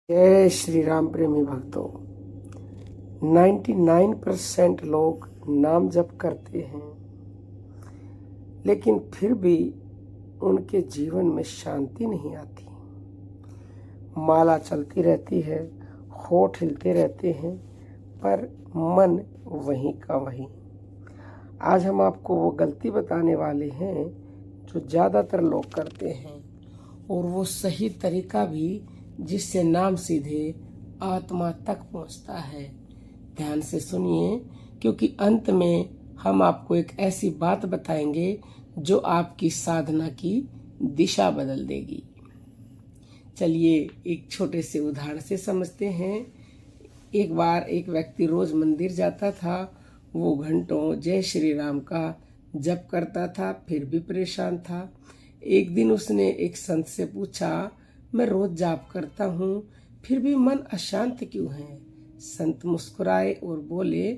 जय श्री राम प्रेमी भक्तों। 99% लोग नाम जप करते हैं, लेकिन फिर भी उनके जीवन में शांति नहीं आती। माला चलती रहती है, होठ हिलते रहते हैं, पर मन वहीं का वहीं। आज हम आपको वो गलती बताने वाले हैं जो ज़्यादातर लोग करते हैं, और वो सही तरीका भी जिससे नाम सीधे आत्मा तक पहुंचता है। ध्यान से सुनिए, क्योंकि अंत में हम आपको एक ऐसी बात बताएंगे जो आपकी साधना की दिशा बदल देगी। चलिए एक छोटे से उदाहरण से समझते हैं। एक बार एक व्यक्ति रोज मंदिर जाता था। वो घंटों जय श्री राम का जप करता था, फिर भी परेशान था। एक दिन उसने एक संत से पूछा, मैं रोज जाप करता हूँ, फिर भी मन अशांत क्यों है? संत मुस्कुराए और बोले,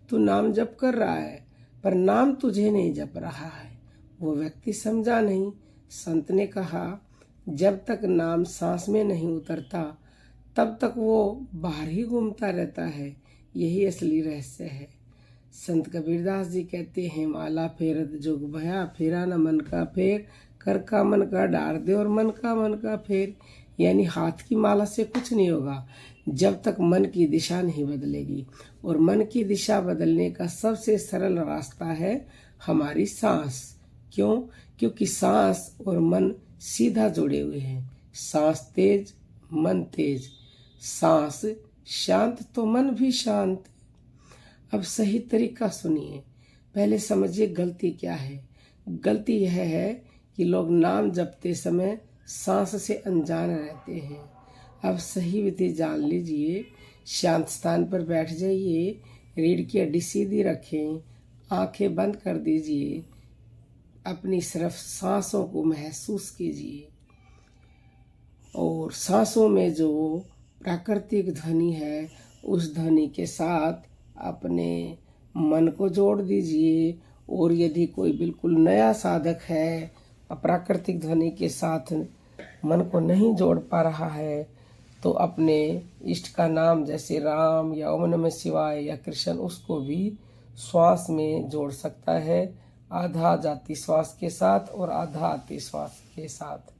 तू नाम जप कर रहा है, पर नाम तुझे नहीं जप रहा है। वो व्यक्ति समझा नहीं। संत ने कहा, जब तक नाम सांस में नहीं उतरता तब तक वो बाहर ही घूमता रहता है। यही असली रहस्य है। संत कबीरदास जी कहते हैं, माला फेरत जुग भया, फेरा न मन का फेर, कर का मन का डार दे और मन का फेर। यानी हाथ की माला से कुछ नहीं होगा जब तक मन की दिशा नहीं बदलेगी। और मन की दिशा बदलने का सबसे सरल रास्ता है हमारी सांस। क्यों? क्योंकि सांस और मन सीधा जुड़े हुए हैं। सांस तेज, मन तेज। सांस शांत तो मन भी शांत। अब सही तरीका सुनिए। पहले समझिए गलती क्या है। गलती यह है कि लोग नाम जपते समय सांस से अनजान रहते हैं। अब सही विधि जान लीजिए। शांत स्थान पर बैठ जाइए, रीढ़ की हड्डी सीधी रखें, आंखें बंद कर दीजिए, अपनी सिर्फ सांसों को महसूस कीजिए। और सांसों में जो प्राकृतिक ध्वनि है, उस ध्वनि के साथ अपने मन को जोड़ दीजिए। और यदि कोई बिल्कुल नया साधक है, प्राकृतिक ध्वनि के साथ मन को नहीं जोड़ पा रहा है, तो अपने इष्ट का नाम जैसे राम या ओम नमः शिवाय या कृष्ण, उसको भी श्वास में जोड़ सकता है। आधा जाती श्वास के साथ और आधा आती श्वास के साथ।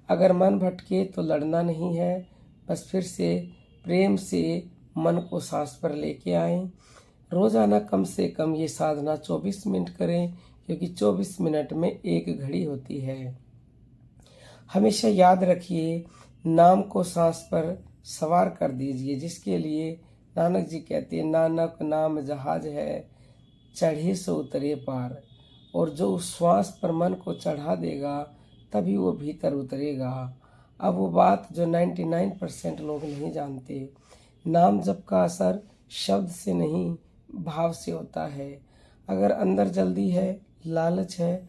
अगर मन भटके तो लड़ना नहीं है, बस फिर से प्रेम से मन को सांस पर लेके आएं। रोजाना कम से कम ये साधना 24 मिनट करें, क्योंकि 24 मिनट में एक घड़ी होती है। हमेशा याद रखिए, नाम को सांस पर सवार कर दीजिए, जिसके लिए नानक जी कहते हैं, नानक नाम जहाज है, चढ़े सो उतरे पार। और जो उस श्वास पर मन को चढ़ा देगा तभी वो भीतर उतरेगा। अब वो बात जो 99% लोग नहीं जानते, नाम जप का असर शब्द से नहीं भाव से होता है। अगर अंदर जल्दी है, लालच है,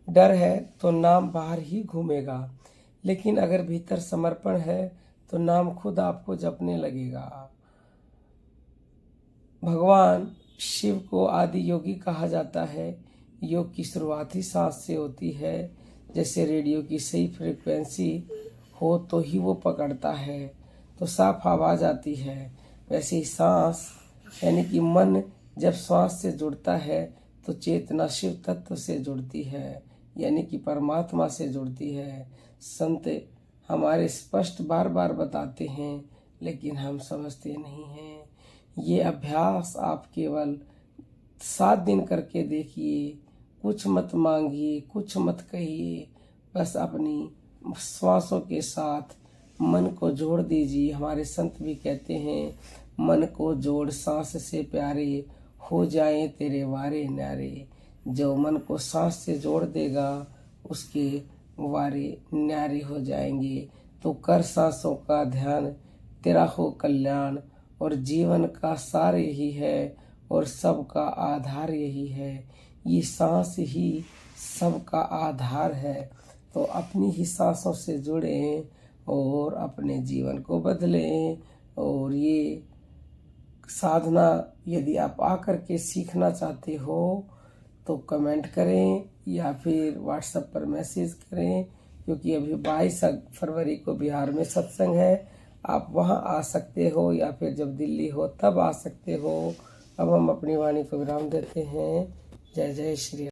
डर है, तो नाम बाहर ही घूमेगा। लेकिन अगर भीतर समर्पण है तो नाम खुद आपको जपने लगेगा। भगवान शिव को आदि योगी कहा जाता है। योग की शुरुआत ही सांस से होती है। जैसे रेडियो की सही फ्रीक्वेंसी हो तो ही वो पकड़ता है, तो साफ आवाज आती है। वैसे ही सांस यानी कि मन जब श्वास से जुड़ता है तो चेतना शिव तत्व से जुड़ती है, यानी कि परमात्मा से जुड़ती है। संत हमारे स्पष्ट बार बार बताते हैं, लेकिन हम समझते नहीं हैं। ये अभ्यास आप केवल 7 दिन करके देखिए। कुछ मत मांगिए, कुछ मत कहिए, बस अपनी श्वासों के साथ मन को जोड़ दीजिए। हमारे संत भी कहते हैं, मन को जोड़ सांस से प्यारे, हो जाए तेरे वारे न्यारे। जो मन को सांस से जोड़ देगा उसके वारे न्यारे हो जाएंगे। तो कर सांसों का ध्यान, तेरा हो कल्याण। और जीवन का सार यही है और सबका आधार यही है। ये सांस ही सबका आधार है। तो अपनी ही सांसों से जुड़ें और अपने जीवन को बदलें। और ये साधना यदि आप आकर के सीखना चाहते हो तो कमेंट करें या फिर व्हाट्सएप पर मैसेज करें, क्योंकि अभी 22 फरवरी को बिहार में सत्संग है। आप वहाँ आ सकते हो, या फिर जब दिल्ली हो तब आ सकते हो। अब हम अपनी वाणी को विराम देते हैं। जय जय श्री